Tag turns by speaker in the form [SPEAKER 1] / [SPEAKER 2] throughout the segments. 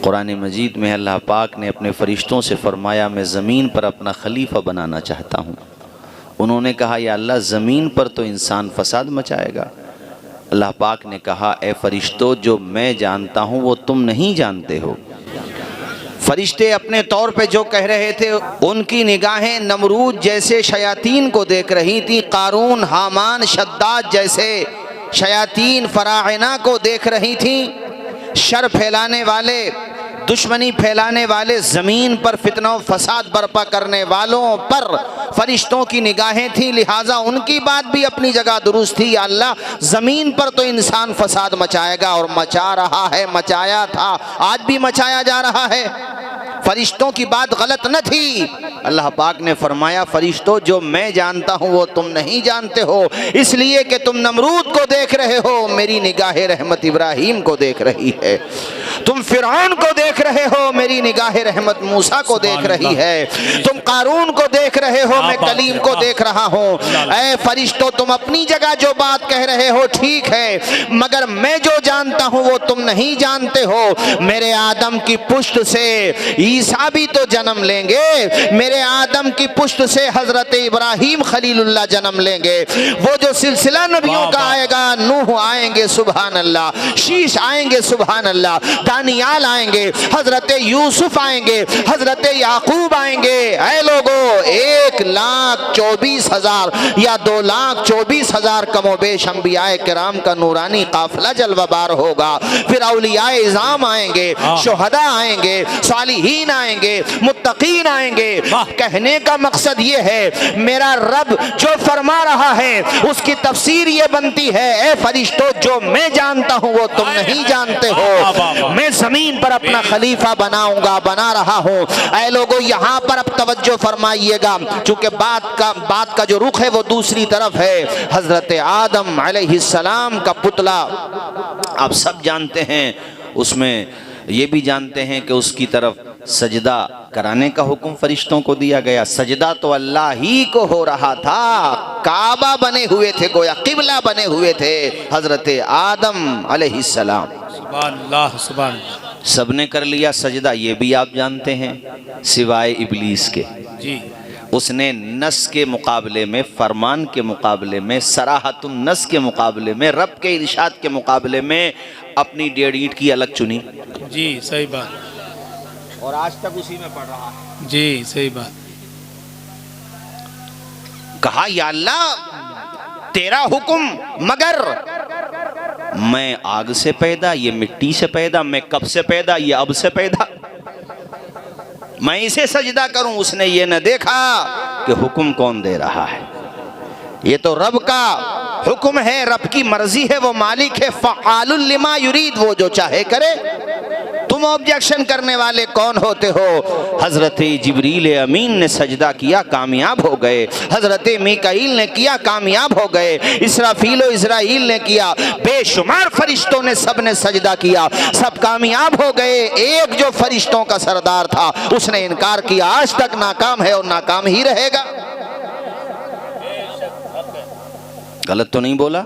[SPEAKER 1] कुरान मजीद में अल्लाह पाक ने अपने फ़रिश्तों से फ़रमाया मैं ज़मीन पर अपना खलीफा बनाना चाहता हूँ। उन्होंने कहा या अल्लाह ज़मीन पर तो इंसान फसाद मचाएगा। अल्लाह पाक ने कहा ए फ़रिश्तों जो मैं जानता हूँ वो तुम नहीं जानते हो। फरिश्ते अपने तौर पे जो कह रहे थे उनकी निगाहें नमरूद जैसे शयातीन को देख रही थी, कारून, हामान, शद्दाद जैसे शयातीन फराइना को देख रही थी। शर फैलाने वाले, दुश्मनी फैलाने वाले, ज़मीन पर फितना फसाद बर्पा करने वालों पर फरिश्तों की निगाहें थी, लिहाजा उनकी बात भी अपनी जगह दुरुस्त थी। या अल्लाह ज़मीन पर तो इंसान फसाद मचाएगा और मचा रहा है, मचाया था, आज भी मचाया जा रहा है। फरिश्तों की बात गलत न थी। अल्लाह पाक ने फरमाया फरिश्तों जो मैं जानता हूँ वो तुम नहीं जानते हो, इसलिए कि तुम नमरूद को देख रहे हो, मेरी निगाह रहमत इब्राहीम को देख रही है। तुम फिरौन को देख रहे हो, मेरी निगाह रहमत मूसा को देख रही है। तुम कारून को देख रहे हो, मैं कलीम को देख रहा हूँ। ऐ फरिश्तों तुम अपनी जगह जो बात कह रहे हो ठीक है, मगर मैं जो जानता हूँ वो तुम नहीं जानते हो। मेरे आदम की पुश्त से ईसा भी तो जन्म लेंगे, मेरे आदम की पुश्त से हजरत इब्राहीम खलीलुल्लाह जन्म लेंगे। वो जो सिलसिला नबियों का आएगा, नूह आएंगे सुभान अल्लाह, शीश आएंगे सुभान अल्लाह, दानियाल आएंगे, हजरत यूसुफ आएंगे, हजरत याकूब आएंगे। ऐ लोगो 1,24,000 या 2,24,000 कमोबेश अंबियाए किराम का नूरानी काफिला जलवाबार होगा। फिर औलियाए इज़ाम आएंगे, शुहदा आएंगे, सालिहीन आएंगे, मुत्तकीन आएंगे। कहने का मकसद ये है मेरा रब जो फरमा रहा है उसकी तफसीर ये बनती है ए फरिश्तों जो मैं जानता हूं वो तुम नहीं जानते हो। मैं जमीन पर अपना खलीफा बनाऊंगा, बना रहा हूं। ऐ लोगों यहाँ पर अब तवज्जो फरमाइएगा, चूंकि बात का जो रुख है वो दूसरी तरफ है। हजरत आदम अलैहिस्सलाम का पुतला आप सब जानते हैं, उसमें ये भी जानते हैं कि उसकी तरफ सजदा कराने का हुक्म फरिश्तों को दिया गया। सजदा तो अल्लाह ही को हो रहा था, काबा बने हुए थे, गोया किबला बने हुए थे हजरत आदम अलैहिस्सलाम।
[SPEAKER 2] सुभान अल्लाह, सुभान अल्लाह।
[SPEAKER 1] सबने कर लिया सजदा, ये भी आप जानते हैं, सिवाय इबलीस के। जी उसने नस के मुकाबले में, फरमान के मुकाबले में, सराहतुन नस के मुकाबले में, रब के इरशाद के मुकाबले में अपनी 1.5 ईंट की अलग चुनी।
[SPEAKER 2] जी सही बात,
[SPEAKER 1] और आज तक उसी में पड़ रहा है।
[SPEAKER 2] जी सही बात।
[SPEAKER 1] कहा या अल्लाह तेरा हुक्म, मगर मैं आग से पैदा, ये मिट्टी से पैदा, मैं कब से पैदा, ये अब से पैदा, मैं इसे सजदा करूं। उसने ये न देखा कि हुक्म कौन दे रहा है, ये तो रब का हुक्म है, रब की मर्जी है, वो मालिक है, फ़आलुल लिमा युरीद, वो जो चाहे करे। तुम ऑब्जेक्शन करने वाले कौन होते हो? हजरत जिब्रील अमीन ने सजदा किया, कामयाब हो गए। हजरत मीकाईल ने किया, कामयाब हो गए। इसराफील और इजराइल ने किया, बेशुमार फरिश्तों ने सब ने सजदा किया, सब कामयाब हो गए। एक जो फरिश्तों का सरदार था उसने इनकार किया, आज तक नाकाम है और नाकाम ही रहेगा। गलत तो नहीं बोला?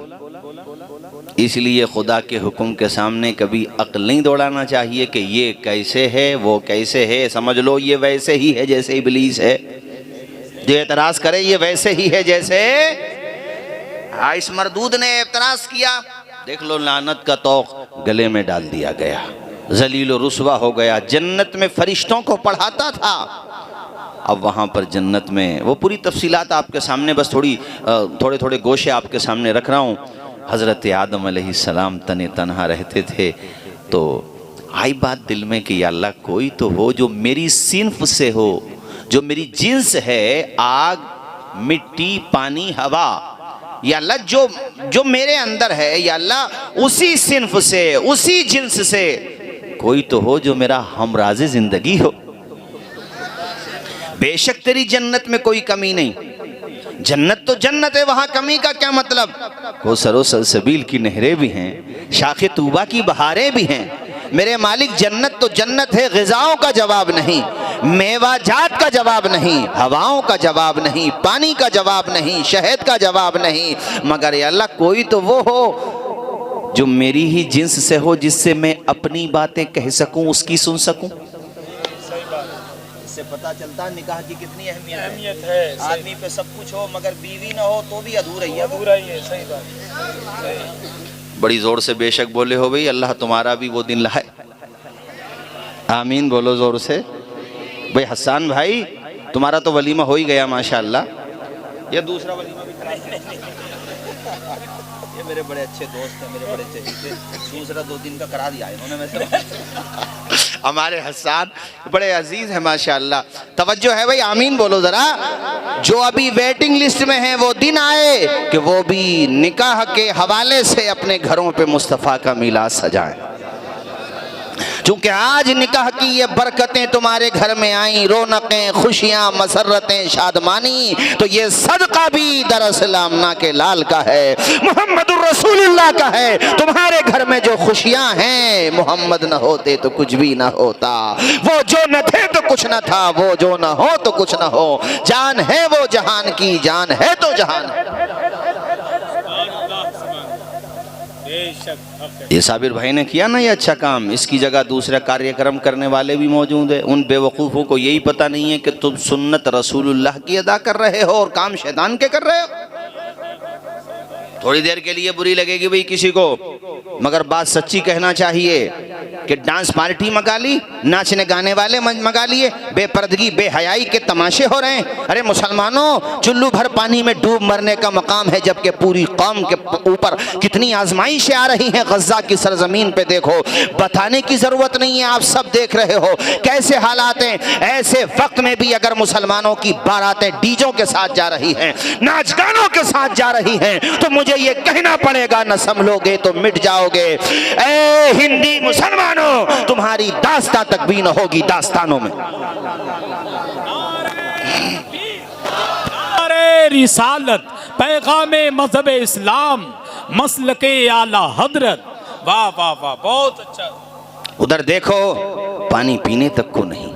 [SPEAKER 1] इसलिए खुदा के हुक्म के सामने कभी अक्ल नहीं दौड़ाना चाहिए कि ये कैसे है, वो कैसे है। समझ लो ये वैसे ही है जैसे इबलीस है। जो एतराज़ करे ये वैसे ही है जैसे इस मरदूद ने एतराज़ किया। देख लो लानत का तौक गले में डाल दिया गया, जलील और रुसवा हो गया। जन्नत में फरिश्तों को पढ़ाता था, अब वहाँ पर जन्नत में वो पूरी तफसीलात आपके सामने, बस थोड़े थोड़े गोशे आपके सामने रख रहा हूँ। हज़रत आदम अलैहिस्सलाम तने तनहा रहते थे, तो आई बात दिल में कि या अल्लाह कोई तो हो जो मेरी सिन्फ से हो, जो मेरी जिन्स है, आग, मिट्टी, पानी, हवा, या अल्लाह जो मेरे अंदर है, या अल्लाह उसी सिन्फ से, उसी जिन्स से कोई तो हो जो मेरा हमराज़े ज़िंदगी हो। बेशक तेरी जन्नत में कोई कमी नहीं, जन्नत तो जन्नत है, वहाँ कमी का क्या मतलब। कौसर सलसबील की नहरें भी हैं, शाखे तूबा की बहारें भी हैं। मेरे मालिक जन्नत तो जन्नत है, ग़िज़ाओं का जवाब नहीं, मेवाजात का जवाब नहीं, हवाओं का जवाब नहीं, पानी का जवाब नहीं, शहद का जवाब नहीं, मगर या अल्लाह कोई तो वो हो जो मेरी ही जिन्स से हो, जिससे मैं अपनी बातें कह सकूं, उसकी सुन सकूं। इससे पता चलता है निकाह की कितनी अहमियत है। आदमी पे सब कुछ हो मगर बीवी ना हो तो भी अधूरा ही है।
[SPEAKER 2] सही बात।
[SPEAKER 1] बड़ी जोर से बेशक बोले हो भाई, अल्लाह तुम्हारा भी वो दिन लाए। आमीन बोलो जोर से। भाई हसन भाई, तुम्हारा तो वलीमा हो ही गया माशाअल्लाह। ये दूसरा वलीमा भी ये मेरे बड़े अच्छे दोस्त हैं, मेरे बड़े चहेते। दूसरा 2 दिन का करा दिया इन्होंने वैसे। हमारे हसन बड़े अजीज हैं माशाअल्लाह। तवज्जो है भाई, आमीन बोलो जरा। जो अभी वेटिंग लिस्ट में हैं वो दिन आए कि वो भी निकाह के हवाले से अपने घरों पे मुस्तफ़ा का मिलाद सजाएं। चूंकि आज निकाह की ये बरकतें तुम्हारे घर में आई, रौनकें, खुशियां, मसरतें, शादमानी, तो ये सदका भी दरअसल आमना के लाल का है, मोहम्मदुर रसूलुल्लाह का है। तुम्हारे घर में जो खुशियां हैं, मोहम्मद न होते तो कुछ भी न होता। वो जो न थे तो कुछ न था, वो जो न हो तो कुछ न हो। जान है वो जहान की, जान है तो जहान है। ये साबिर भाई ने किया ना ये अच्छा काम। इसकी जगह दूसरा कार्यक्रम करने वाले भी मौजूद है। उन बेवकूफ़ों को यही पता नहीं है कि तुम सुन्नत रसूलुल्लाह की अदा कर रहे हो और काम शैतान के कर रहे हो। थोड़ी देर के लिए बुरी लगेगी भाई किसी को, मगर बात सच्ची कहना चाहिए कि डांस पार्टी मंगा ली, नाचने गाने वाले मंगा लिए, बेपर्दगी बेहयाई के तमाशे हो रहे हैं। अरे मुसलमानों, चुल्लू भर पानी में डूब मरने का मकाम है, जबकि पूरी कौम के ऊपर कितनी आजमाइशें आ रही हैं। गज़ा की सरजमीन पे देखो, बताने की जरूरत नहीं है, आप सब देख रहे हो कैसे हालात हैं। ऐसे वक्त में भी अगर मुसलमानों की बारातें डीजों के साथ जा रही हैं, नाच गानों के साथ जा रही हैं, तो मुझे ये कहना पड़ेगा, न संभलोगे तो मिट जाओगे। ए हिंदी मुसलमानों, तुम्हारी दास्तां तक भी न होगी दास्तानों में।
[SPEAKER 2] अरे रिसालत, पैगामे मजहब इस्लाम, मसलके आला हजरत। वाह वाह वाह, बहुत अच्छा।
[SPEAKER 1] उधर देखो, पानी पीने तक को नहीं,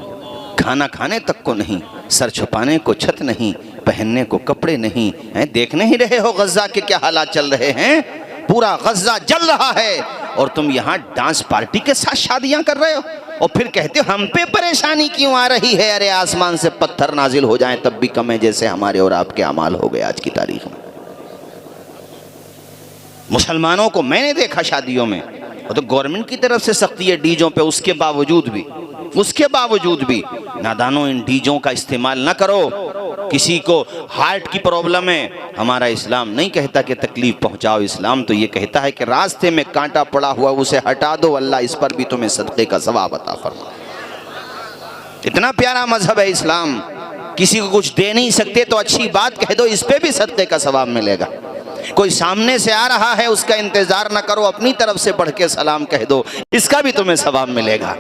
[SPEAKER 1] खाना खाने तक को नहीं, सर छुपाने को छत नहीं, पहनने को कपड़े नहीं हैं। देखने ही रहे हो गज़ा के क्या हालात चल रहे हैं। पूरा गज़ा जल रहा है और तुम यहाँ डांस पार्टी के साथ शादियां कर रहे हो और फिर कहते हो हम पे परेशानी क्यों आ रही है। अरे आसमान से पत्थर नाजिल हो जाएं तब भी कम है, जैसे हमारे और आपके अमाल हो गए आज की तारीख में। मुसलमानों को मैंने देखा शादियों में, और तो गवर्नमेंट की तरफ से सख्ती है डीजों पे, उसके बावजूद भी नादानों इन डीजों का इस्तेमाल न करो। किसी को हार्ट की प्रॉब्लम है, हमारा इस्लाम नहीं कहता कि तकलीफ पहुंचाओ। इस्लाम तो ये कहता है कि रास्ते में कांटा पड़ा हुआ उसे हटा दो, अल्लाह इस पर भी तुम्हें सदक़े का सवाब अता फरमा। इतना प्यारा मजहब है इस्लाम। किसी को कुछ दे नहीं सकते तो अच्छी बात कह दो, इस पे भी सदक़े का सवाब मिलेगा। कोई सामने से आ रहा है, उसका इंतजार न करो, अपनी तरफ से बढ़ के सलाम कह दो, इसका भी तुम्हें सवाब मिलेगा।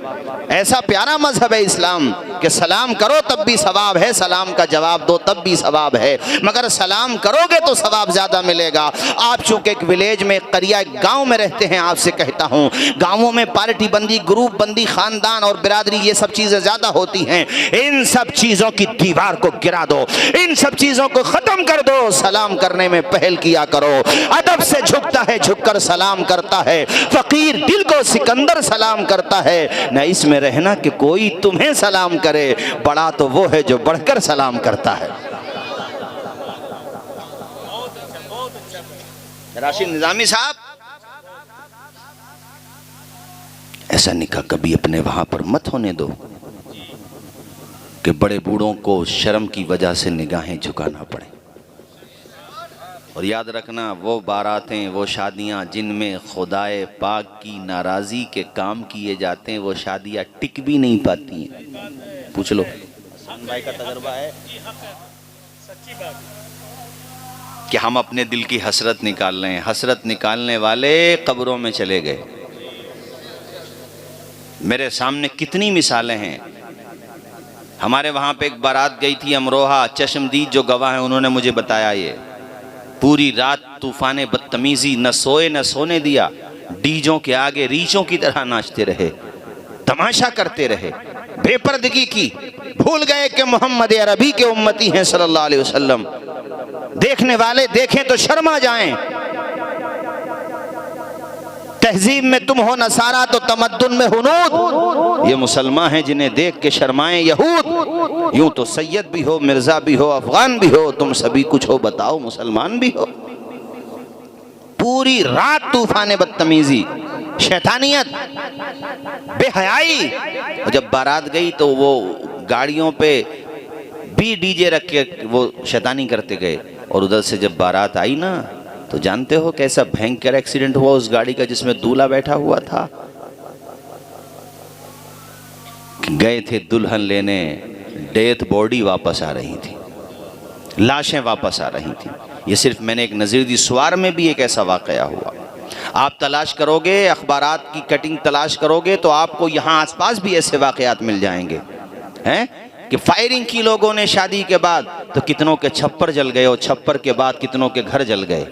[SPEAKER 1] ऐसा प्यारा मजहब है इस्लाम कि सलाम करो तब भी सवाब है, सलाम का जवाब दो तब भी सवाब है, मगर सलाम करोगे तो सवाब ज्यादा मिलेगा। आप चूंकि एक विलेज में, करिया, एक गांव में रहते हैं, आपसे कहता हूं, गांवों में पार्टी बंदी, ग्रुप बंदी, खानदान और बिरादरी, ये सब चीजें ज्यादा होती हैं। इन सब चीजों की दीवार को गिरा दो, इन सब चीजों को खत्म कर दो। सलाम करने में पहल किया करो। अदब से झुकता है, झुककर सलाम करता है। फकीर दिल को सिकंदर सलाम करता है। न इसमें रहना कि कोई तुम्हें सलाम करे, बड़ा तो वो है जो बढ़कर सलाम करता है। राशिद निजामी साहब, ऐसा निकाह कभी अपने वहां पर मत होने दो कि बड़े बूढ़ों को शर्म की वजह से निगाहें झुकाना पड़े। और याद रखना, वो बारातें, वो शादियां जिनमें खुदाए पाक की नाराज़ी के काम किए जाते हैं, वो शादियां टिक भी नहीं पाती हैं। पूछ लो, भाई का तजर्बा है कि हम अपने दिल की हसरत निकाल रहे हैं, हसरत निकालने वाले कब्रों में चले गए। मेरे सामने कितनी मिसालें हैं। हमारे वहाँ पे एक बारात गई थी अमरोहा, चश्मदीद जो गवाह हैं उन्होंने मुझे बताया, ये पूरी रात तूफान बदतमीजी, न सोए न सोने दिया, डीजों के आगे रीछों की तरह नाचते रहे, तमाशा करते रहे, बेपर्दगी की, भूल गए कि मोहम्मद अरबी के उम्मती हैं सल्लल्लाहु अलैहि वसल्लम। देखने वाले देखें तो शर्मा जाएं। तहजीब में तुम हो नसारा तो तमद्दुन में हुनूद। ये मुसलमान हैं जिन्हें देख के शर्माए यहूद। यूं तो सैयद भी हो, मिर्जा भी हो, अफगान भी हो, तुम सभी कुछ हो, बताओ मुसलमान भी हो। पूरी रात तूफान बदतमीजी, शैतानियत, बेहयाई। और जब बारात गई तो वो गाड़ियों पे भी डीजे रख के वो शैतानी करते गए। और उधर से जब बारात आई ना, तो जानते हो कैसा भयंकर एक्सीडेंट हुआ उस गाड़ी का जिसमें दूल्हा बैठा हुआ था। गए थे दुल्हन लेने, डेथ बॉडी वापस आ रही थी, लाशें वापस आ रही थी। ये सिर्फ मैंने एक नज़ीर दी। स्वार में भी एक ऐसा वाकया हुआ। आप तलाश करोगे, अखबारात की कटिंग तलाश करोगे तो आपको यहाँ आसपास भी ऐसे वाकयात मिल जाएंगे हैं कि फायरिंग की लोगों ने शादी के बाद, तो कितनों के छप्पर जल गए और छप्पर के बाद कितनों के घर जल गए।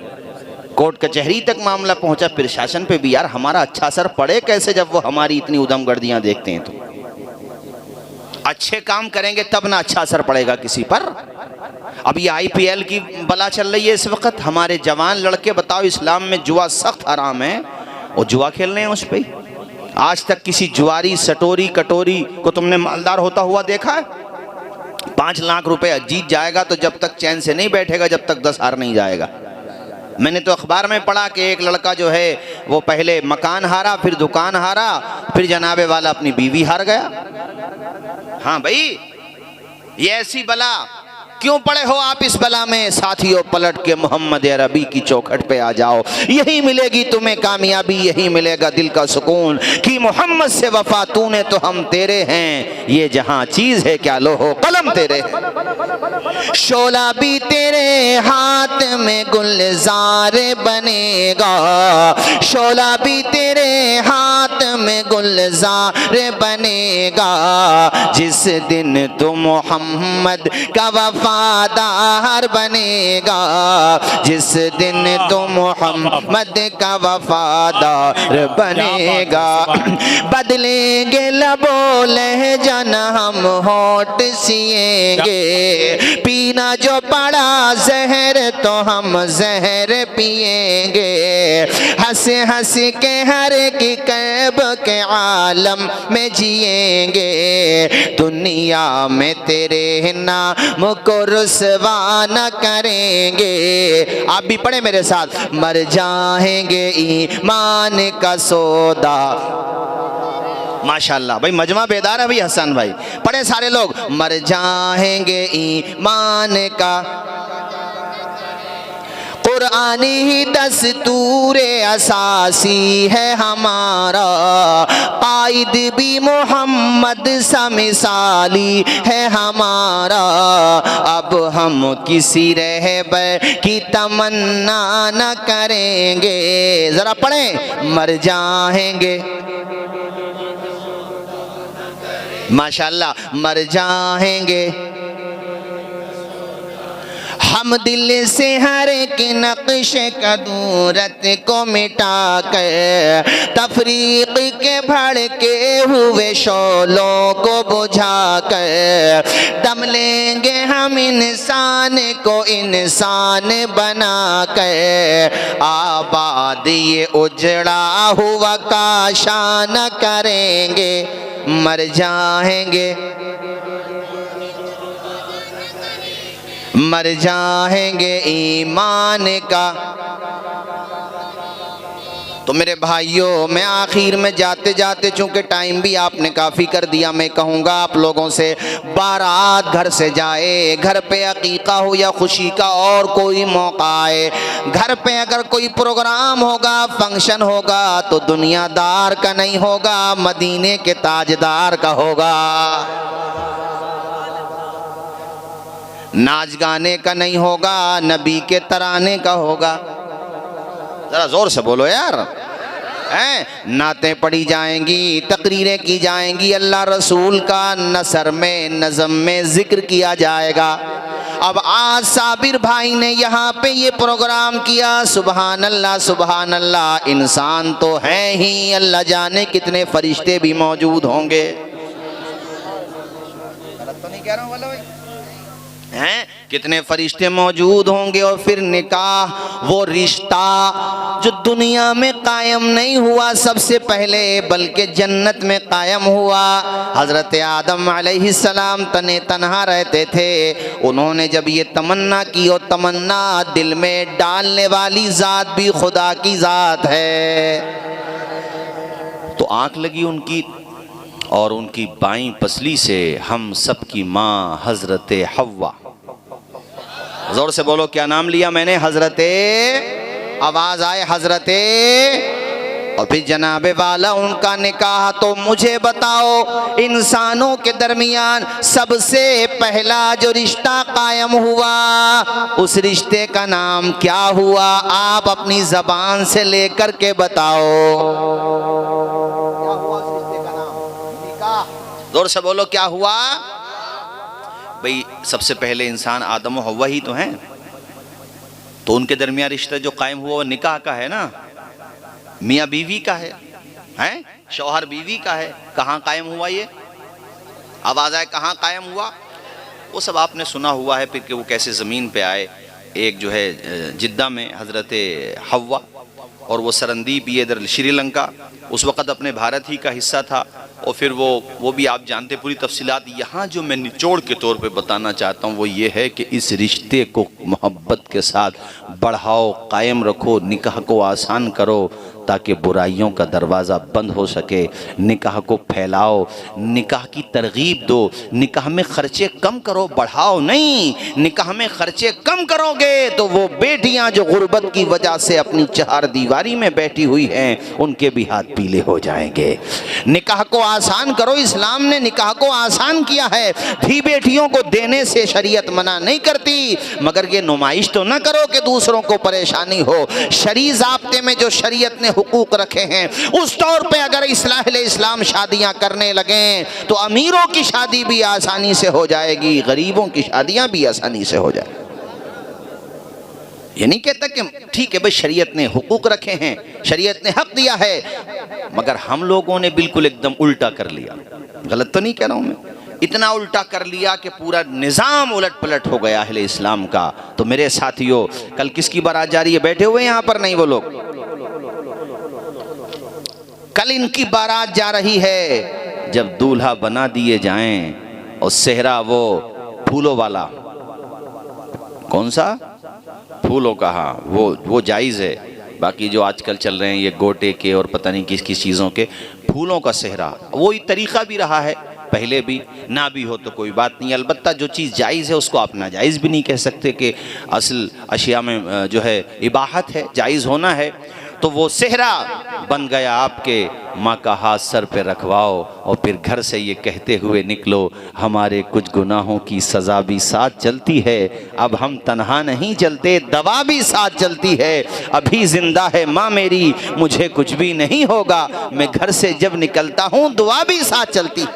[SPEAKER 1] कोर्ट कचहरी तक मामला पहुंचा, प्रशासन पे भी। यार हमारा अच्छा असर पड़े कैसे जब वो हमारी इतनी उदमगर्दियां देखते हैं। तो अच्छे काम करेंगे तब ना अच्छा असर पड़ेगा किसी पर। अब ये IPL की बला चल रही है इस वक्त। हमारे जवान लड़के, बताओ इस्लाम में जुआ सख्त हराम है और जुआ खेल रहे हैं उस पे। आज तक किसी जुआरी, सटोरी, कटोरी को तुमने मालदार होता हुआ देखा है? 5 लाख रुपए जीत जाएगा तो जब तक चैन से नहीं बैठेगा जब तक 10 हार नहीं जाएगा। मैंने तो अखबार में पढ़ा कि एक लड़का जो है वो पहले मकान हारा, फिर दुकान हारा, फिर जनाबे वाला अपनी बीवी हार गया। हाँ भाई, ये ऐसी बला क्यों पड़े हो आप इस बला में? साथियों, पलट के मोहम्मद अरबी की चौखट पे आ जाओ। यही मिलेगी तुम्हें कामयाबी, यही मिलेगा दिल का सुकून कि मोहम्मद से वफा तूने तो हम तेरे हैं। ये जहां चीज है क्या लोहो कलम तेरे हैं। शोला भी तेरे हाथ में गुलजार बनेगा, शोला भी तेरे हाथ में गुलजार बनेगा। जिस दिन तू मोहम्मद का वफादार बनेगा, जिस दिन तू मोहम्मद का वफादार बनेगा। बदलेंगे लबो लहजा न हम होठ सिएंगे, पीना जो पड़ा जहर तो हम जहर पिएंगे। हंस हंस के हर की कैब के आलम में जिएंगे। दुनिया में तेरे नाम को रुसवा न करेंगे। आप भी पढ़े मेरे साथ, मर जाएंगे ईमान का सौदा। माशाल्लाह भाई, मजमा बेदार है भाई हसन भाई। पढ़े सारे लोग, मर जाएंगे ईमान का। कुरानी ही दस्तूरे असासी है हमारा, कायद भी मोहम्मद सा मिसाली है हमारा। अब हम किसी रहबर की तमन्ना न करेंगे। जरा पढ़ें, मर जाएंगे, माशाल्लाह, मर जाएंगे हम दिल से हर एक नक्श कदूरत को मिटा कर, तफरीक के भड़के हुए शोलों को बुझा कर। दम लेंगे हम इंसान को इंसान बना कर, आबाद ये उजड़ा हुआ काशा न करेंगे। मर जाएंगे, मर जाएंगे ईमान का। तो मेरे भाइयों, मैं आखिर में जाते जाते, चूंकि टाइम भी आपने काफ़ी कर दिया, मैं कहूँगा आप लोगों से, बारात घर से जाए, घर पे अकीका हो या खुशी का और कोई मौका आए, घर पे अगर कोई प्रोग्राम होगा, फंक्शन होगा, तो दुनियादार का नहीं होगा, मदीने के ताजदार का होगा। नाच गाने का नहीं होगा, नबी के तराने का होगा। जरा जोर से बोलो यार। हैं, नातें पढ़ी जाएंगी, तकरीरें की जाएंगी, अल्लाह रसूल का नसर में, नज़म में जिक्र किया जाएगा। अब आज साबिर भाई ने यहाँ पे ये प्रोग्राम किया, सुबहान अल्लाह सुबहान अल्लाह। इंसान तो है ही, अल्लाह जाने कितने फरिश्ते भी मौजूद होंगे। गलत तो नहीं कह रहा हूँ भाई? हैं, कितने फरिश्ते मौजूद होंगे। और फिर निकाह, वो रिश्ता जो दुनिया में कायम नहीं हुआ सबसे पहले, बल्कि जन्नत में कायम हुआ। हजरत आदम अलैहिस्सलाम तने तन्हा रहते थे, उन्होंने जब ये तमन्ना की, और तमन्ना दिल में डालने वाली जात भी खुदा की जात है, तो आंख लगी उनकी, और उनकी बाईं पसली से हम सब की माँ हजरत हव्वा, जोर से बोलो क्या नाम लिया मैंने, हजरते, आवाज आए हजरते, और फिर जनाबे वाला उनका निकाह। तो मुझे बताओ, इंसानों के दरमियान सबसे पहला जो रिश्ता कायम हुआ, उस रिश्ते का नाम क्या हुआ? आप अपनी जबान से लेकर के बताओ, क्या हुआ उस रिश्ते का नाम? निकाह। जोर से बोलो क्या हुआ भाई? सबसे पहले इंसान आदम और हव्वा ही तो हैं, तो उनके दरमियान रिश्ता जो कायम हुआ वो निकाह का है ना, मियाँ बीवी का है, हैं? शौहर बीवी का है। कहाँ कायम हुआ ये? आवाज आए, कहाँ कायम हुआ? वो सब आपने सुना हुआ है, फिर कि वो कैसे ज़मीन पे आए। एक जो है जिद्दा में हजरत हव्वा, और वो सरंदीप ये इधर श्रीलंका, उस वक़्त अपने भारत ही का हिस्सा था। और फिर वो भी आप जानते पूरी तफसीलात। यहाँ जो मैं निचोड़ के तौर पे बताना चाहता हूँ वो ये है कि इस रिश्ते को मोहब्बत के साथ बढ़ाओ, कायम रखो, निकाह को आसान करो ताकि बुराइयों का दरवाज़ा बंद हो सके। निकाह को फैलाओ, निकाह की तरगीब दो, निकाह में ख़र्चे कम करो, बढ़ाओ नहीं। निकाह में ख़र्चे कम करोगे तो वो बेटियां जो गुर्बत की वजह से अपनी चार दीवारी में बैठी हुई हैं उनके भी हाथ पीले हो जाएंगे। निकाह को आसान करो, इस्लाम ने निकाह को आसान किया है। धी बेटियों को देने से शरीयत मना नहीं करती, मगर ये नुमाइश तो ना करो कि दूसरों को परेशानी हो। शरीय ज़ाब्ते में जो शरीयत ने हुकूक रखे हैं उस तौर पे अगर इस्लाम शादियां करने लगे तो अमीरों की शादी भी आसानी से हो जाएगी, गरीबों की शादियां भी आसानी से हो जाएगी। ये नहीं कहता कि ठीक है भाई शरीयत ने हुकूक रखे हैं, शरीयत ने हक दिया है, मगर हम लोगों ने बिल्कुल एकदम उल्टा कर लिया। गलत तो नहीं कह रहा हूं मैं, इतना उल्टा कर लिया कि पूरा निज़ाम उलट पलट हो गया अहले इस्लाम का। तो मेरे साथियों, कल किसकी बारात जा रही है? बैठे हुए यहाँ पर नहीं वो लोग, कल इनकी बारात जा रही है। जब दूल्हा बना दिए जाएं और सेहरा वो फूलों वाला, कौन सा? फूलों का, हाँ वो जायज़ है। बाकी जो आजकल चल रहे हैं ये गोटे के और पता नहीं किस किस चीज़ों के, फूलों का सेहरा वही तरीक़ा भी रहा है, पहले भी ना भी हो तो कोई बात नहीं। अलबत्ता जो चीज़ जायज़ है उसको आप नाजायज़ भी नहीं कह सकते कि असल अशिया में जो है इबाहत है, जायज़ होना है। तो वो सेहरा बन गया आपके, माँ का हाथ सर पे रखवाओ और फिर घर से ये कहते हुए निकलो, हमारे कुछ गुनाहों की सज़ा भी साथ चलती है, अब हम तन्हा नहीं चलते, दवा भी साथ चलती है, अभी जिंदा है माँ मेरी, मुझे कुछ भी नहीं होगा, मैं घर से जब निकलता हूँ दुआ भी साथ चलती।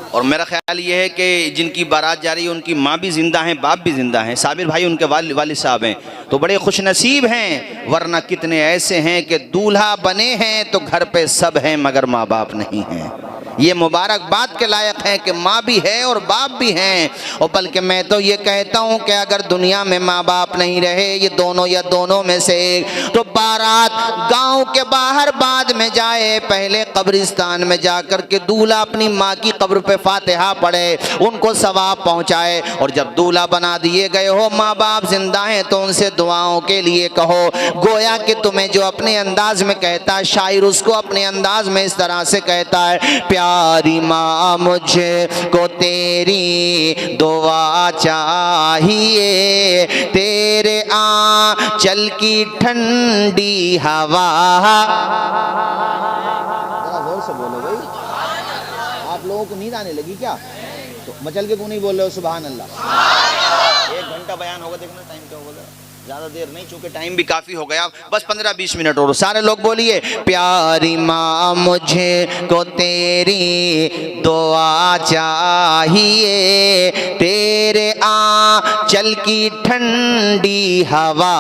[SPEAKER 1] और मेरा ख्याल ये है कि जिनकी बारात जा रही है उनकी माँ भी ज़िंदा हैं, बाप भी ज़िंदा हैं, साबिर भाई उनके वालिद साहब हैं, तो बड़े खुश नसीब हैं। वरना कितने ऐसे हैं कि दूल्हा बने हैं तो घर पे सब हैं मगर माँ बाप नहीं हैं। ये मुबारकबाद के लायक हैं कि माँ भी है और बाप भी हैं। और बल्कि मैं तो ये कहता हूँ कि अगर दुनिया में माँ बाप नहीं रहे, ये दोनों या दोनों में से एक, तो बारात गांव के बाहर बाद में जाए, पहले कब्रिस्तान में जाकर के दूल्हा अपनी माँ की कब्र पे फातिहा पढ़े, उनको सवाब पहुँचाए। और जब दूल्हा बना दिए गए हो, माँ बाप जिंदा हैं, तो उनसे दुआओं के लिए कहो। गोया कि तुम्हें जो अपने अंदाज में कहता है शायर, उसको अपने अंदाज में इस तरह से कहता है, प्यारी माँ मुझे को तेरी दुआ चाहिए, तेरे आंचल की ठंडी हवा। जोर से बोलो भाई, आप लोगों को नींद आने लगी क्या? तो मचल के क्यों नहीं बोल रहे हो सुभान अल्लाह? 1 घंटा बयान होगा, देखना टाइम क्या होगा, ज़्यादा देर नहीं, चूँकि टाइम भी काफ़ी हो गया, बस 15-20 मिनट और। सारे लोग बोलिए, प्यारी माँ मुझे को तेरी दुआ चाहिए, तेरे आंचल की ठंडी हवा।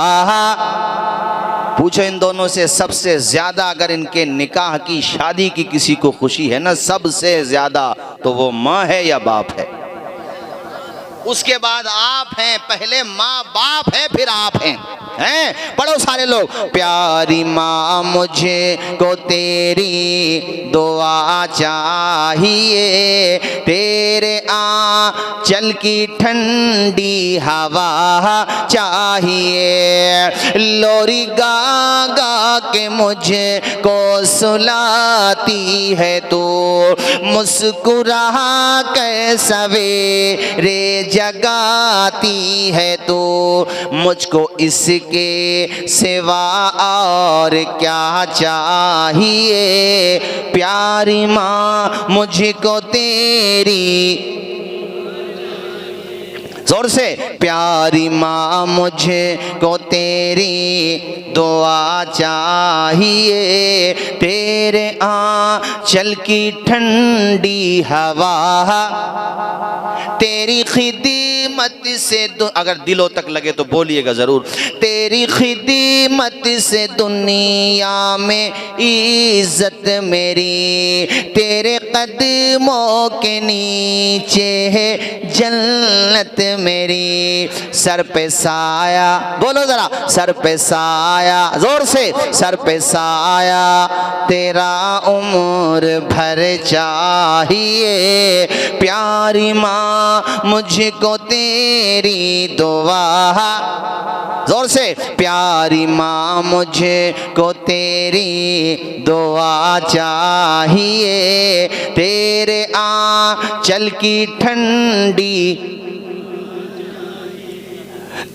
[SPEAKER 1] पूछो इन दोनों से, सबसे ज़्यादा अगर इनके निकाह की शादी की किसी को खुशी है ना, सबसे ज़्यादा, तो वो माँ है या बाप है? उसके बाद आप हैं, पहले माँ बाप है, फिर आप हैं। पढ़ो सारे लोग। प्यारी माँ मुझे को तेरी दुआ चाहिए, तेरे आंचल की ठंडी हवा चाहिए, लोरी गा गा के मुझे को सुलाती है तू, मुस्कुरा के सवेरे जगाती है तू, मुझको इसके सिवा और क्या चाहिए, प्यारी माँ मुझको तेरी, जोर से, प्यारी माँ मुझे को तेरी दुआ चाहिए, तेरे आंचल की ठंडी हवा, तेरी खिदमत से अगर दिलों तक लगे तो बोलिएगा ज़रूर, तेरी खिदमत से दुनिया में इज्जत मेरी, तेरे कदमों के नीचे है जन्नत मेरी, सर पे साया, बोलो जरा, सर पे साया, जोर से, सर पे साया तेरा उम्र भर चाहिए, प्यारी माँ मुझको तेरी दुआ, जोर से, प्यारी माँ मुझे को तेरी दुआ चाहिए, तेरे आंचल की ठंडी,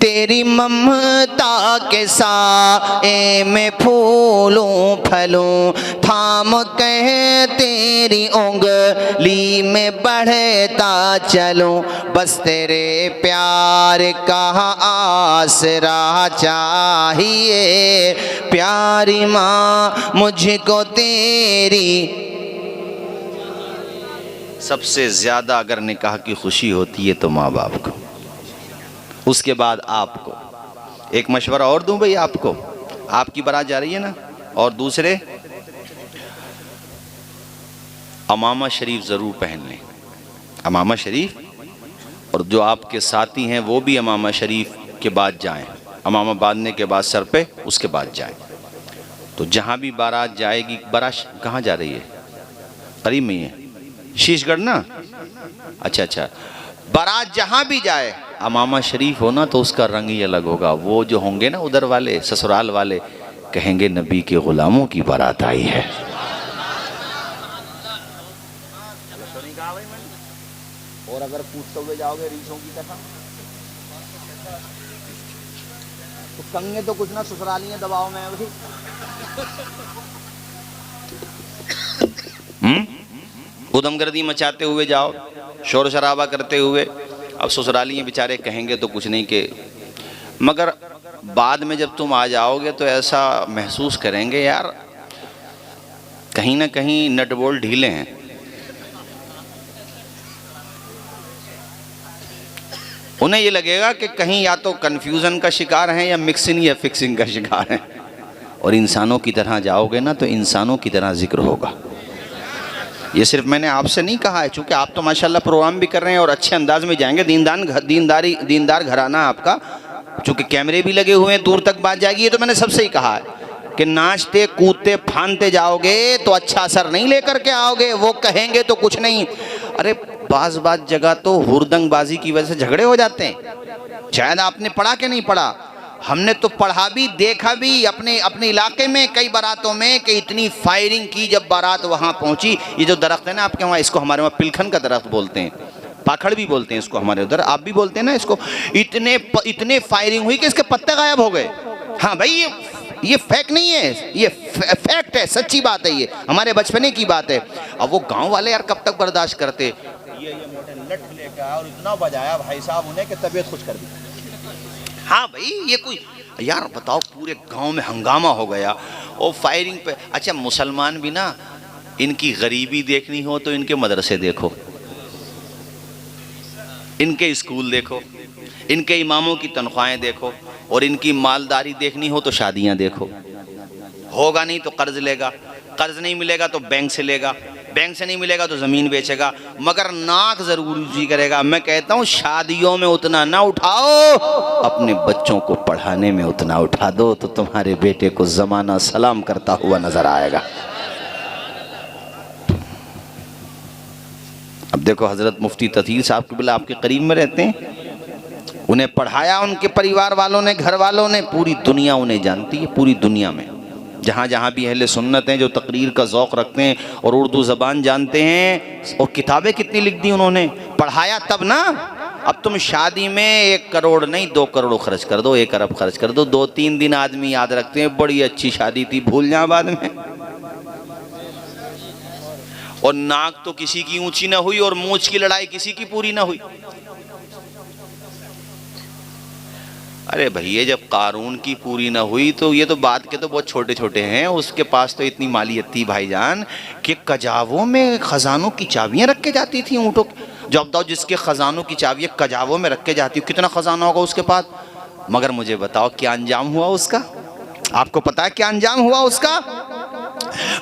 [SPEAKER 1] तेरी ममता के साए में फूलों फलों, थाम कहे तेरी उंगली में बढ़ता चलूं, बस तेरे प्यार का आसरा चाहिए, प्यारी माँ मुझको तेरी। सबसे ज़्यादा अगर निकाह की खुशी होती है तो माँ बाप को, उसके बाद आपको। एक मशवरा और दूं भाई आपको, आपकी बारात जा रही है ना, और दूसरे अमामा शरीफ ज़रूर पहन लें, अमामा शरीफ, और जो आपके साथी हैं वो भी अमामा शरीफ के बाद जाएं, अमामा बांधने के बाद सर पे, उसके बाद जाएं। तो जहाँ भी बारात जाएगी, बारात कहाँ जा रही है? करीब में ही है, शीशगढ़ ना, अच्छा, बारात जहाँ भी जाए अमामा शरीफ हो ना तो उसका रंग ही अलग होगा। वो जो होंगे ना उधर वाले ससुराल वाले, कहेंगे नबी के गुलामों की बारात आई है। और अगर पूछते हुए जाओगे रीछों की तरह तो कंगे तो कुछ ना ससुरालियां दबाव में है। उदमगर्दी मचाते हुए जाओ, शोर शराबा करते हुए, अब ससुरालियाँ बेचारे कहेंगे तो कुछ नहीं के, मगर बाद में जब तुम आ जाओगे तो ऐसा महसूस करेंगे यार कहीं ना कहीं नट बोल्ट ढीले हैं। उन्हें ये लगेगा कि कहीं या तो कन्फ्यूज़न का शिकार हैं या मिक्सिंग या फिक्सिंग का शिकार हैं। और इंसानों की तरह जाओगे ना तो इंसानों की तरह जिक्र होगा। ये सिर्फ मैंने आपसे नहीं कहा है, चूँकि आप तो माशाल्लाह प्रोग्राम भी कर रहे हैं और अच्छे अंदाज में जाएंगे, दीनदार घराना आपका, चूँकि कैमरे भी लगे हुए हैं, दूर तक बात जाएगी। ये तो मैंने सबसे ही कहा है कि नाचते कूदते फानते जाओगे तो अच्छा असर नहीं लेकर के आओगे। वो कहेंगे तो कुछ नहीं, अरे बाज़ जगह तो हुरदंगबाजी की वजह से झगड़े हो जाते हैं। शायद आपने पढ़ा कि नहीं पढ़ा, हमने तो पढ़ा भी देखा भी अपने इलाके में कई बारातों में कि इतनी फायरिंग की जब बारात वहाँ पहुँची। ये जो दरख्त है ना आपके वहाँ, इसको हमारे वहाँ पिलखन का दरख्त बोलते हैं, पाखड़ भी बोलते हैं इसको हमारे उधर, आप भी बोलते हैं ना इसको। इतने फायरिंग हुई कि इसके पत्ते गायब हो गए। हाँ भाई, ये फेक नहीं है, ये फैक्ट है, सच्ची बात है, ये हमारे बचपने की बात है। अब वो गाँव वाले यार कब तक बर्दाश्त करते। ये मोटे लठ लेकर आया और इतना बजाया भाई साहब उन्हें कि तबीयत खुश कर दी। हाँ भाई, ये कोई यार बताओ, पूरे गांव में हंगामा हो गया और फायरिंग पे। अच्छा, मुसलमान भी ना, इनकी गरीबी देखनी हो तो इनके मदरसे देखो, इनके स्कूल देखो, इनके इमामों की तनख्वाहें देखो, और इनकी मालदारी देखनी हो तो शादियां देखो। होगा नहीं तो कर्ज लेगा, कर्ज नहीं मिलेगा तो बैंक से लेगा, बैंक से नहीं मिलेगा तो ज़मीन बेचेगा, मगर नाक ज़रूर ऊँची करेगा। मैं कहता हूँ शादियों में उतना ना उठाओ, अपने बच्चों को पढ़ाने में उतना उठा दो, तो तुम्हारे बेटे को ज़माना सलाम करता हुआ नजर आएगा। अब देखो हज़रत मुफ्ती तथीर साहब क़िबला आपके करीब में रहते हैं, उन्हें पढ़ाया उनके परिवार वालों ने, घर वालों ने, पूरी दुनिया उन्हें जानती है। पूरी दुनिया में जहाँ जहाँ भी अहले सुन्नत हैं जो तकरीर का ज़ौक़ रखते हैं और उर्दू ज़बान जानते हैं, और किताबें कितनी लिख दी उन्होंने, पढ़ाया तब ना। अब तुम शादी में 1 करोड़ नहीं 2 करोड़ खर्च कर दो, 1 अरब खर्च कर दो, 2-3 दिन आदमी याद रखते हैं बड़ी अच्छी शादी थी, भूल जाए बाद में। और नाक तो किसी की ऊंची ना हुई और मूंछ की लड़ाई किसी की पूरी ना हुई। अरे भैया जब कारून की पूरी ना हुई तो ये तो बात के तो बहुत छोटे छोटे हैं, उसके पास तो इतनी मालियत थी भाईजान कि कजावों में खजानों की चाबियां रख के जाती थी ऊँटों। जब बताओ जिसके खजानों की चाबियां कजावों में रख के जाती, कितना खजाना होगा उसके पास। मगर मुझे बताओ क्या अंजाम हुआ उसका, आपको पता है क्या अंजाम हुआ उसका?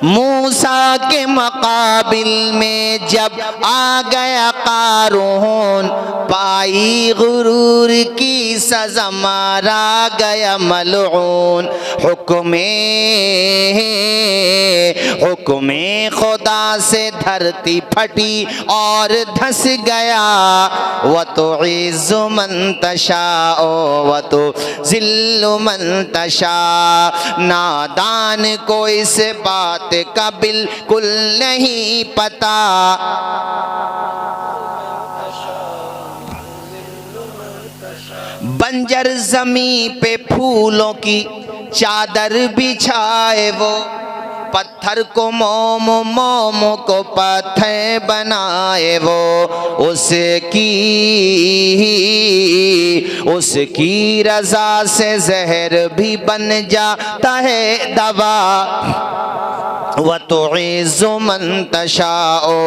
[SPEAKER 1] मूसा के मुकाबिल में जब आ गया कारून, पाई गुरूर की सजा, मारा गया मलऊन। हुक्मे खुदा से धरती फटी और धस गया। व तो इज़्ज़ु मन तशाओ व तो ज़िल्लु मन तशा। नादान को इस बात का बिल्कुल नहीं पता। बंजर जमी पे फूलों की चादर बिछाए वो, पत्थर को मोम, मोम को पत्थर बनाए वो। उसकी रजा से जहर भी बन जाता है दवा। व तुइज़्ज़ु मन तशाओ।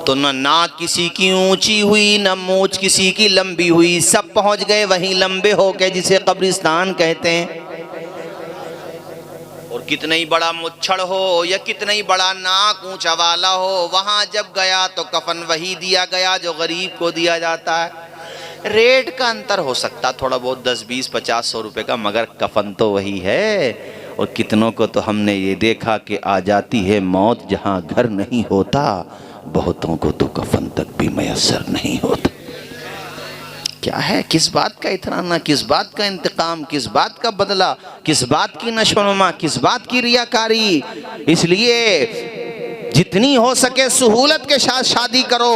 [SPEAKER 1] तो न नाक किसी की ऊंची हुई, न मूंछ किसी की लंबी हुई, सब पहुंच गए वहीं लंबे होके जिसे कब्रिस्तान कहते हैं। और कितना ही बड़ा मुच्छड़ हो या कितना ही बड़ा नाक ऊंचा वाला हो, वहां जब गया तो कफन वही दिया गया जो गरीब को दिया जाता है। रेट का अंतर हो सकता थोड़ा बहुत 10, 20, 50, 100 रुपए का, मगर कफन तो वही है। और कितनों को तो हमने ये देखा कि आ जाती है मौत जहां घर नहीं होता, बहुतों को तो कफन तक भी मयसर नहीं होता। क्या है, किस बात का इतराना, किस बात का इंतकाम, किस बात का बदला, किस बात की नशोनुमा, किस बात की रियाकारी। इसलिए जितनी हो सके सहूलत के साथ शादी करो,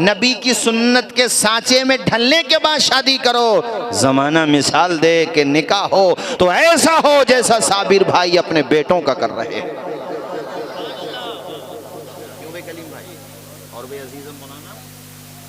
[SPEAKER 1] नबी की सुन्नत के सांचे में ढलने के बाद शादी करो। जमाना मिसाल दे कि निकाह हो तो ऐसा हो जैसा साबिर भाई अपने बेटों का कर रहे हैं। और भाई अजीज़म मौलाना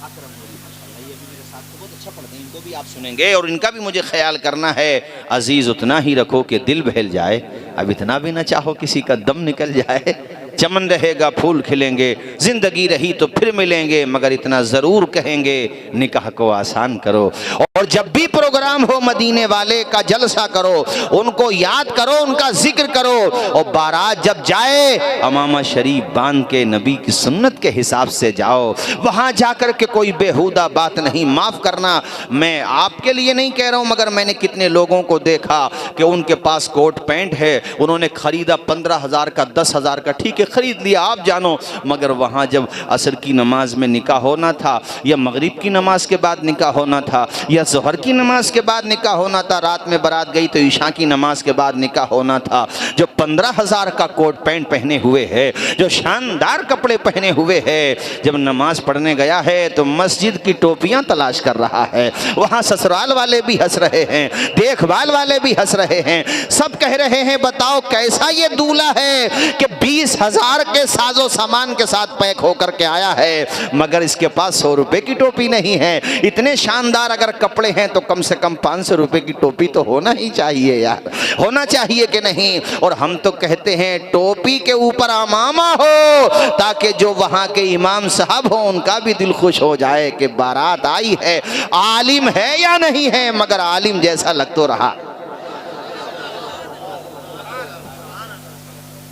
[SPEAKER 1] अकरम नूरी माशाअल्लाह, ये भी मेरे साथ तो बहुत अच्छा पढ़ते हैं, इनको भी आप सुनेंगे और इनका भी मुझे ख्याल करना है। अजीज़ उतना ही रखो कि दिल बहल जाए, अब इतना भी ना चाहो किसी का दम निकल जाए। चमन रहेगा फूल खिलेंगे, जिंदगी रही तो फिर मिलेंगे, मगर इतना ज़रूर कहेंगे निकाह को आसान करो। और जब भी प्रोग्राम हो मदीने वाले का जलसा करो, उनको याद करो, उनका जिक्र करो। और बारात जब जाए अमामा शरीफ बांध के नबी की सुन्नत के हिसाब से जाओ। वहाँ जाकर के कोई बेहुदा बात नहीं। माफ़ करना, मैं आपके लिए नहीं कह रहा हूँ, मगर मैंने कितने लोगों को देखा कि उनके पास कोट पैंट है, उन्होंने ख़रीदा 15,000 का, 10,000 का, ठीक है खरीद लिया, आप जानो, मगर वहाँ जब असर की नमाज में निकाह होना था, या मगरिब की नमाज के बाद निकाह होना था, या ज़ोहर की नमाज के बाद निकाह होना था, रात में बारात गई तो ईशा की नमाज के बाद निकाह होना था, जो 15,000 का कोट पैंट पहने हुए है, जो शानदार कपड़े पहने हुए है, जब नमाज पढ़ने गया है तो मस्जिद की टोपियाँ तलाश कर रहा है। वहाँ ससुराल वाले भी हंस रहे हैं, देखभाल वाले भी हंस रहे हैं, सब कह रहे हैं बताओ कैसा ये दूल्हा है कि 20,000 के साजो सामान के साथ पैक होकर के आया है, मगर इसके पास 100 रुपए की टोपी नहीं है। इतने शानदार अगर कपड़े हैं तो कम से कम 500 रुपए की टोपी तो होना ही चाहिए यार, होना चाहिए कि नहीं। और हम तो कहते हैं टोपी के ऊपर अमामा हो, ताकि जो वहाँ के इमाम साहब हो उनका भी दिल खुश हो जाए कि बारात आई है, आलिम है या नहीं है, मगर आलिम जैसा लग तो रहा।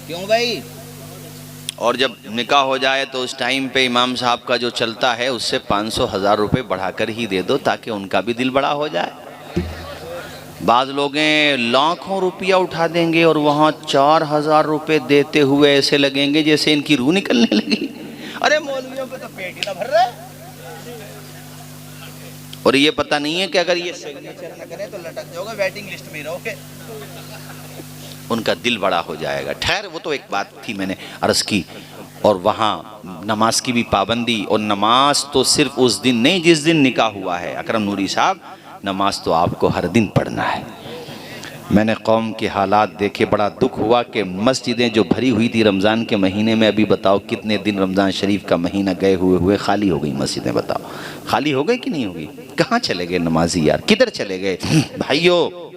[SPEAKER 1] क्यों भाई, और जब निकाह हो जाए तो उस टाइम पे इमाम साहब का जो चलता है उससे 500,000 रुपये बढ़ाकर ही दे दो ताकि उनका भी दिल बड़ा हो जाए। बाज़ लोग लाखों रुपया उठा देंगे और वहाँ 4,000 रुपये देते हुए ऐसे लगेंगे जैसे इनकी रूह निकलने लगी। अरे मौलवियों पे तो पेट ही ना भर रहा है। और ये पता नहीं है कि अगर ये सिग्नेचर न करे तो लटक जाओगे, वेटिंग लिस्ट में रहोगे। उनका दिल बड़ा हो जाएगा। ठहर, वो तो एक बात थी मैंने अर्ज़ की। और वहाँ नमाज की भी पाबंदी, और नमाज तो सिर्फ उस दिन नहीं जिस दिन निकाह हुआ है। अकरम नूरी साहब, नमाज तो आपको हर दिन पढ़ना है। मैंने कौम के हालात देखे, बड़ा दुख हुआ कि मस्जिदें जो भरी हुई थी रमज़ान के महीने में, अभी बताओ कितने दिन रमज़ान शरीफ का महीना गए हुए खाली हो गई मस्जिदें। बताओ खाली हो गई कि नहीं होगी? कहाँ चले गए नमाजी यार, किधर चले गए? भाइयों,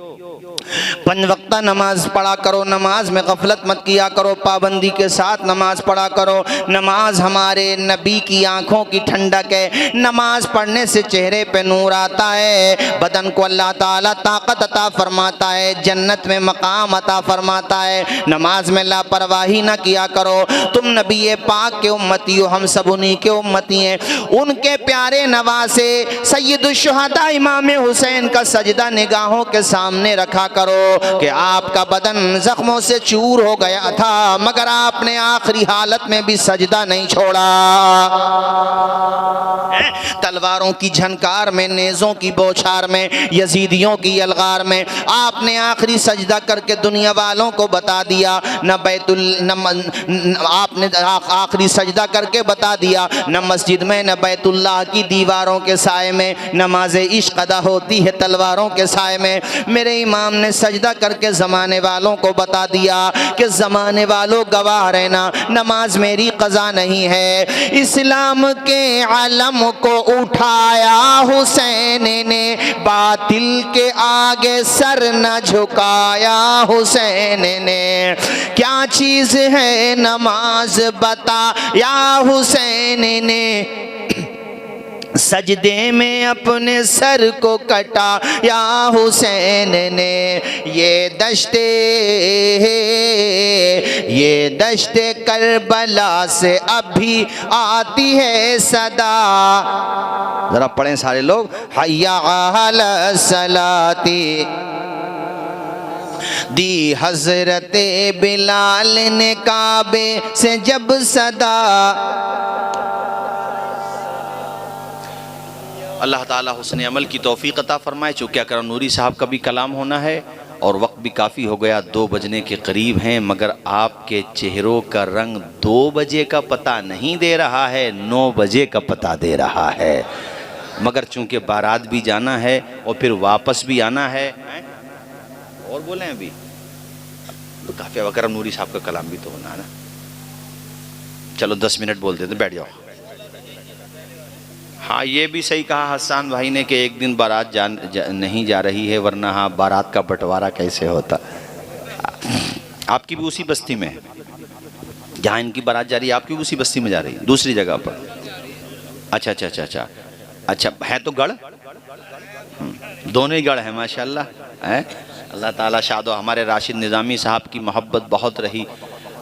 [SPEAKER 1] 5 वक्ता नमाज पढ़ा करो, नमाज में गफलत मत किया करो, पाबंदी के साथ नमाज पढ़ा करो। नमाज हमारे नबी की आंखों की ठंडक है। नमाज पढ़ने से चेहरे पे नूर आता है, बदन को अल्लाह ताला ताकत अता फरमाता है, जन्नत में मकाम अता फरमाता है। नमाज में लापरवाही ना किया करो। तुम नबी पाक के उम्मती हो, हम सब उन्हीं के उम्मती हैं। उनके प्यारे नवासे सय्यदुश्शुहदा इमाम हुसैन का सजदा निगाहों के सामने रखा करो कि आपका बदन जख्मों से चूर हो गया था, मगर आपने आखिरी हालत में भी सजदा नहीं छोड़ा। तलवारों की झनकार में, नेज़ों की बौछार में, यजीदियों की यलगार में आपने आखिरी सजदा करके दुनिया वालों को बता दिया। आपने आखिरी सजदा करके बता दिया, न मस्जिद में न बैतुल्लाह की दीवारों के साए में नमाज इश्क अदा होती है, तलवारों के साए में। मेरे इमाम ने सजदा करके ज़माने वालों को बता दिया कि ज़माने वालों गवाह रहना, नमाज मेरी क़ज़ा नहीं है। इस्लाम के आलम को उठाया हुसैन ने, बातिल के आगे सर न झुकाया हुसैन ने। क्या चीज़ है नमाज बताया हुसैन ने, सजदे में अपने सर को कटा या हुसैन ने। ये दश्ते करबला से अभी आती है सदा। जरा पढ़ें सारे लोग, हय्या अला सलाती दी हजरते बिलाल ने काबे से जब सदा। अल्लाह ताला हुस्न अमल की तौफीक अता फरमाए। चूँकि अकरम नूरी साहब का भी कलाम होना है और वक्त भी काफ़ी हो गया, 2 बजने के करीब हैं, मगर आपके चेहरों का रंग 2 बजे का पता नहीं दे रहा है, 9 बजे का पता दे रहा है। मगर चूँकि बारात भी जाना है और फिर वापस भी आना है। और बोलें अभी तो काफ़ी, अकरम नूरी साहब का कलाम भी तो होना है ना। चलो 10 मिनट बोल देते, बैठ जाओ। हाँ, ये भी सही कहा हसन भाई ने कि एक दिन बारात नहीं जा रही है, वरना हाँ बारात का बंटवारा कैसे होता। आपकी भी उसी बस्ती में है जहाँ इनकी बारात जा रही है, आपकी भी उसी बस्ती में जा रही है, दूसरी जगह पर। अच्छा अच्छा अच्छा अच्छा अच्छा, है तो गढ़, दोनों ही गढ़ है माशाल्लाह है। अल्लाह ताला शादो। हमारे राशिद निज़ामी साहब की मोहब्बत बहुत रही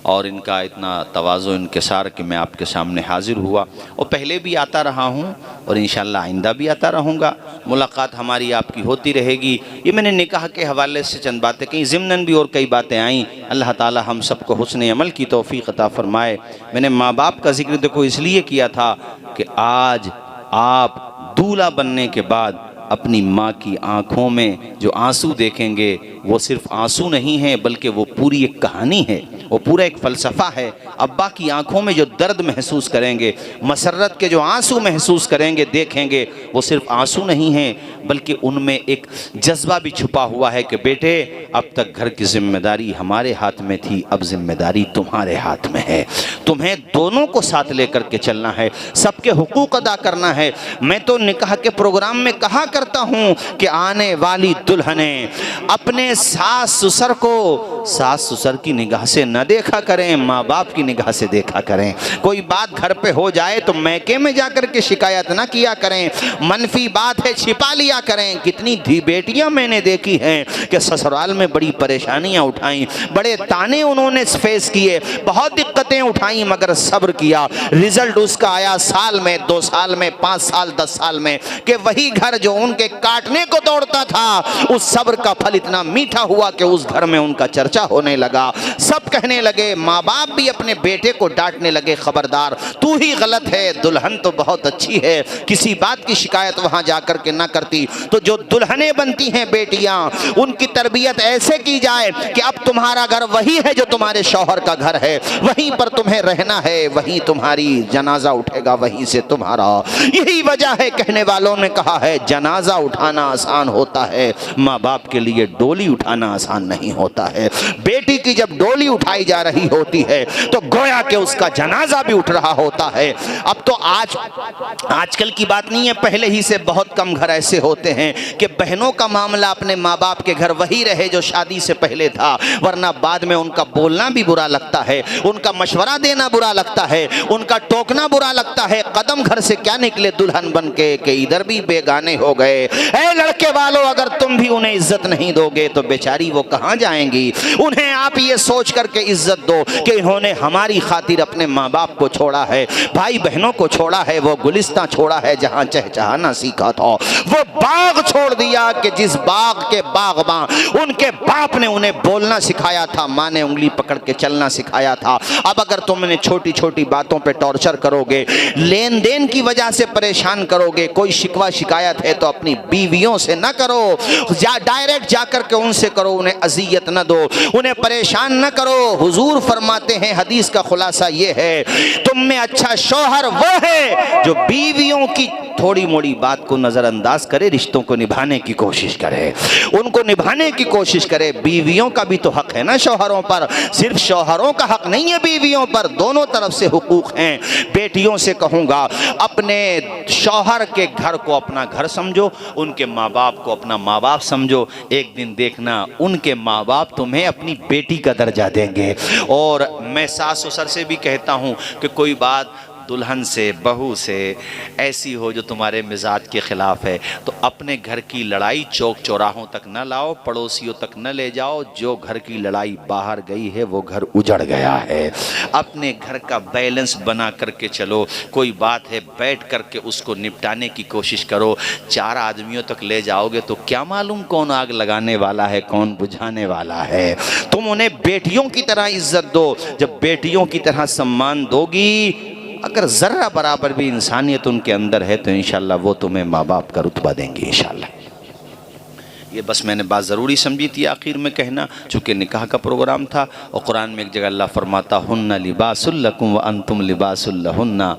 [SPEAKER 1] और इनका इतना तवाज़ु इनकिसार कि मैं आपके सामने हाजिर हुआ, और पहले भी आता रहा हूँ और इंशाअल्लाह आइंदा भी आता रहूँगा। मुलाकात हमारी आपकी होती रहेगी। ये मैंने निकाह के हवाले से चंद बातें कहीं, ज़िम्नन भी और कई बातें आईं। अल्लाह ताला हम सबको हुस्न अमल की तौफ़ीक़ अता फ़रमाए। मैंने माँ बाप का ज़िक्र देखो इसलिए किया था कि आज आप दूल्हा बनने के बाद अपनी माँ की आँखों में जो आंसू देखेंगे वो सिर्फ आंसू नहीं है, बल्कि वो पूरी एक कहानी है, वो पूरा एक फ़लसफ़ा है। अब्बा की आंखों में जो दर्द महसूस करेंगे, मसरत के जो आंसू महसूस करेंगे, देखेंगे, वो सिर्फ आंसू नहीं हैं, बल्कि उनमें एक जज्बा भी छुपा हुआ है कि बेटे अब तक घर की जिम्मेदारी हमारे हाथ में थी, अब जिम्मेदारी तुम्हारे हाथ में है। तुम्हें दोनों को साथ लेकर के चलना है, सबके हुकूक अदा करना है। मैं तो निकाह के प्रोग्राम में कहा करता हूँ कि आने वाली दुल्हनें अपने सास ससुर को सास ससुर की निगाह से न देखा करें, माँ बाप की निगाह से देखा करें। कोई बात घर पे हो जाए तो मैके में जाकर के शिकायत ना किया करें, मनफी बात है छिपा लिया करें। कितनी बेटियां मैंने देखी हैं कि ससुराल में बड़ी परेशानियां उठाई, बड़े ताने उन्होंने फेस किए, बहुत दिक्कतें उठाई, टाइम अगर सब्र किया, रिजल्ट उसका आया साल में, 2 साल में, 5 साल, 10 साल में, कि वही घर जो उनके काटने को दौड़ता था, उस सब्र का फल इतना मीठा हुआ कि उस घर में उनका चर्चा होने लगा। सब कहने लगे, माँ बाप भी अपने बेटे को डांटने लगे, खबरदार तू ही गलत है, दुल्हन तो बहुत अच्छी है, किसी बात की शिकायत वहां जाकर के ना करती। तो जो दुल्हनें बनती हैं बेटियां, उनकी तरबियत ऐसे की जाए कि अब तुम्हारा घर वही है जो तुम्हारे शौहर का घर है, वहीं पर तुम्हें रहना है, वहीं तुम्हारी जनाजा उठेगा, वहीं से तुम्हारा। यही वजह है, कहने वालों ने कहा है, जनाजा उठाना आसान होता है, माँ बाप के लिए डोली उठाना आसान नहीं होता है। बेटी की जब डोली उठाई जा रही होती है तो गोया कि उसका जनाजा भी उठ रहा होता है। अब तो आजकल की बात नहीं है, पहले ही से बहुत कम घर ऐसे होते हैं कि बहनों का मामला अपने माँ बाप के घर वही रहे जो शादी से पहले था, वरना बाद में उनका बोलना भी बुरा लगता है, उनका मशवरा देना बुरा लगता है, उनका टोकना बुरा लगता है। कदम घर से क्या निकले दुल्हन बन के कि इधर भी बेगाने हो गए। ऐ लड़के वालों, अगर तुम भी उन्हें इज्जत नहीं दोगे तो बेचारी वो कहाँ जाएंगी। उन्हें आप ये सोच करके इज्जत दो कि इन्होंने हमारी खातिर अपने माँ बाप को छोड़ा है, भाई बहनों को छोड़ा है, वो गुलिस्तां छोड़ा है जहाँ चहचहाना सीखा था, वो बाग छोड़ दिया कि जिस बाग के बागबां उनके बाप ने उन्हें बोलना सिखाया था, माँ ने उंगली पकड़ के चलना सिखाया था। अब अगर तुम उन्हें छोटी छोटी बातों पे टॉर्चर करोगे, लेन देन की वजह से परेशान करोगे, कोई शिकवा शिकायत है तो अपनी बीवियों से ना करो, डायरेक्ट जाकर के उनसे करो, उन्हें अजियत न दो, उन्हें परेशान न करो। हुजूर फरमाते हैं, हदीस का खुलासा ये है, तुम में अच्छा शौहर वो है जो बीवियों की थोड़ी मोड़ी बात को नजरअंदाज करे, रिश्तों को निभाने की कोशिश करे, उनको निभाने की कोशिश करे। बीवियों का भी तो हक है ना शौहरों पर, सिर्फ शौहरों का हक नहीं है बीवियों पर, दोनों तरफ से हुकूक हैं। बेटियों से कहूँगा, अपने शौहर के घर को अपना घर समझो, उनके माँ बाप को अपना माँ बाप समझो। एक दिन देखना उनके माँ बाप तुम्हें अपनी बेटी का दर्जा देंगे। और मैं सास ससुर से भी कहता हूँ कि कोई बात दुल्हन से, बहू से ऐसी हो जो तुम्हारे मिजाज के ख़िलाफ़ है, तो अपने घर की लड़ाई चौक चौराहों तक न लाओ, पड़ोसियों तक न ले जाओ। जो घर की लड़ाई बाहर गई है वो घर उजड़ गया है। अपने घर का बैलेंस बना करके चलो, कोई बात है बैठ करके उसको निपटाने की कोशिश करो। 4 आदमियों तक ले जाओगे तो क्या मालूम कौन आग लगाने वाला है, कौन बुझाने वाला है। तुम उन्हें बेटियों की तरह इज्जत दो। जब बेटियों की तरह सम्मान दोगी, अगर ज़र्रा बराबर भी इंसानियत उनके अंदर है तो इंशाअल्लाह वो तुम्हें माँ बाप का रुतबा देंगे इंशाअल्लाह। ये बस मैंने बात ज़रूरी समझी थी आखिर में कहना, चूँकि निकाह का प्रोग्राम था। और कुरान में एक जगह अल्लाह फरमाता, हुन्ना लिबासुल लकुम व अंतुम लिबासुल लहुन्ना,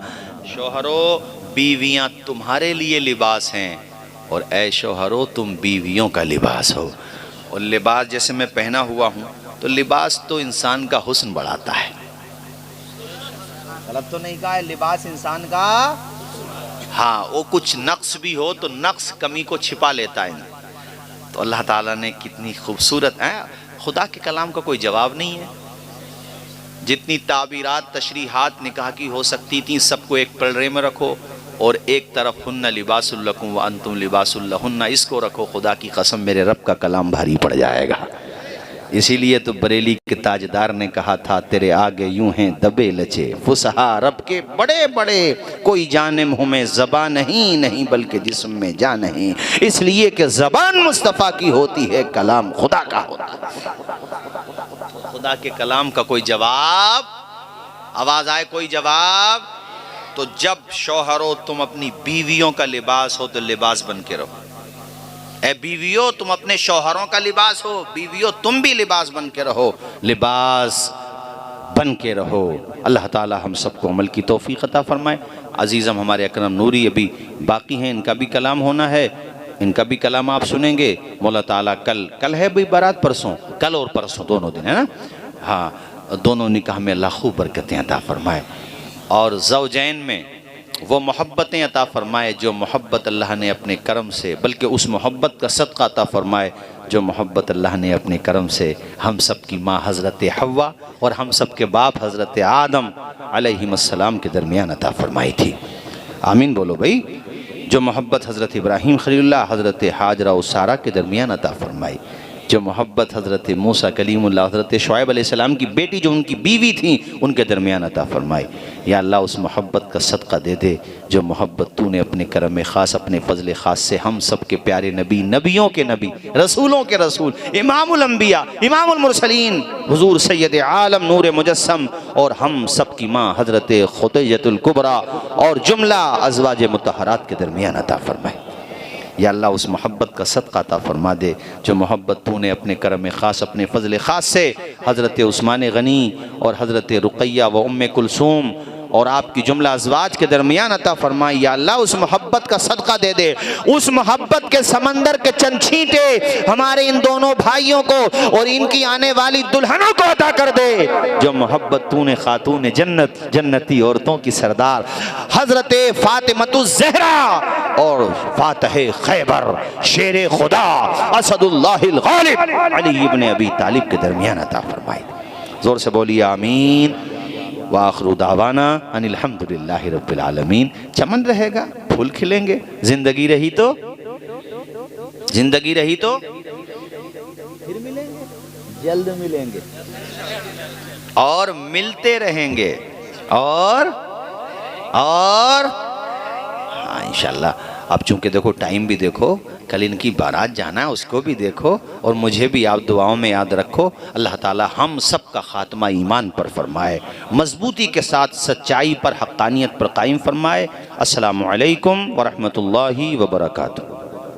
[SPEAKER 1] शौहरों बीवियाँ तुम्हारे लिए लिबास हैं और ऐ शौहरों तुम बीवियों का लिबास हो। और लिबास जैसे मैं पहना हुआ हूँ तो लिबास तो इंसान का हुस्न बढ़ाता है, गलत तो नहीं कहा है, लिबास इंसान का, हाँ वो कुछ नक्स भी हो तो नक्स कमी को छिपा लेता है। तो अल्लाह ताला ने कितनी खूबसूरत है, खुदा के कलाम का कोई जवाब नहीं है। जितनी ताबीरात तशरीहात निकाह की हो सकती थी सबको एक पलड़े में रखो और एक तरफ हुन्ना लिबासुल लकुम व अंतुम लिबासुल लहुन्ना, इसको रखो। खुदा की कसम मेरे रब का कलाम भारी पड़ जाएगा। इसीलिए तो बरेली के ताजदार ने कहा था, तेरे आगे यूं हैं दबे लचे फुसहा रब के बड़े बड़े, कोई जाने मुँह में ज़बान नहीं, नहीं बल्कि जिस्म में जान नहीं। इसलिए कि ज़बान मुस्तफ़ा की होती है, कलाम खुदा का होता है। खुदा के कलाम का कोई जवाब, आवाज़ आए कोई जवाब। तो जब शौहरों तुम अपनी बीवियों का लिबास हो तो लिबास बन के रहो। ए बीवियों तुम अपने शौहरों का लिबास हो, बीवियों तुम भी लिबास बन के रहो, लिबास बन के रहो। अल्लाह ताला हम सबको अमल की तौफीक अता फरमाए। अजीज़म हमारे अकरम नूरी अभी बाकी हैं, इनका भी कलाम होना है, इनका भी कलाम आप सुनेंगे। मौला ताला कल है भाई बारात, परसों, कल और परसों दोनों दिन है ना, हाँ दोनों निकाह में अल्लाह खूब बरकतें अता फरमाए और ज़ौजैन में वो मोहब्बतें अता फरमाए जो मोहब्बत अल्लाह ने अपने करम से, बल्कि उस मोहब्बत का सदका अता फरमाए जो मोहब्बत अल्लाह ने अपने करम से हम सब की माँ हज़रत हव्वा और हम सब के बाप हज़रत आदम अलैहिस्सलाम के दरमियान अता फरमाई थी। आमीन बोलो भाई। जो मोहब्बत हज़रत इब्राहीम खलीलुल्लाह हज़रत हाजरा और सारा के दरमियान अता फरमाई, जो मोहब्बत हज़रत मूसा कलीमुल्लाह हज़रत शुआइब अलैहिस्सलाम की बेटी जो उनकी बीवी थी उनके दरमियान अता फरमाई। या अल्लाह उस मोहब्बत का सदका दे दे जो मोहब्बत तूने अपने करम ख़ास अपने फ़ज़ल ख़ास से हम सब के प्यारे नबी, नबियों के नबी, रसूलों के रसूल, इमामुल अंबिया, इमामुल मुरसलीन हुज़ूर सैयद आलम नूर मुजस्सम और हम सब की माँ हज़रत खुदैजतुल कुबरा और जुमला अज़वाज मुतहरात के दरमियान अता फरमाए। या अल्लाह उस मोहब्बत का सदका अता फरमा दे जो मोहब्बत तूने अपने करम ख़ास अपने फ़ज़ल ख़ास से हज़रत उस्मान गनी और हज़रत रुक़ैया व उम्मे कुलसूम और आपकी जुमला अज़वाज के दरमियान अता फरमाई। या अल्लाह उस मोहब्बत का सदका दे दे, उस मोहब्बत के समंदर के चंद छींटे हमारे इन दोनों भाइयों को और इनकी आने वाली दुल्हनों को अता कर दे जो मोहब्बत तूने खातून जन्नत, जन्नती औरतों की सरदार हज़रत फ़ातिमतुज़ ज़हरा और फ़ातिह खैबर शेर खुदा असदुल्लाहिल गालिब अली इब्न अबी तालिब के दरमियान अता फरमाई। ज़ोर से बोलिए आमीन। वाखिरु दावाना अनिल हम्दुलिल्लाहि रब्बिल आलमीन। चमन रहेगा, फूल खिलेंगे, जिंदगी रही तो फिर मिलेंगे, जल्द मिलेंगे और मिलते रहेंगे और हाँ इंशाल्लाह। अब चूंकि देखो टाइम भी देखो, कल इनकी बारात जाना है उसको भी देखो और मुझे भी आप दुआओं में याद रखो। अल्लाह ताला हम सब का खात्मा ईमान पर फरमाए, मजबूती के साथ सच्चाई पर, हक्कानियत पर कायम फरमाए। अस्सलामु अलैकुम व रहमतुल्लाहि व बरकातुहू।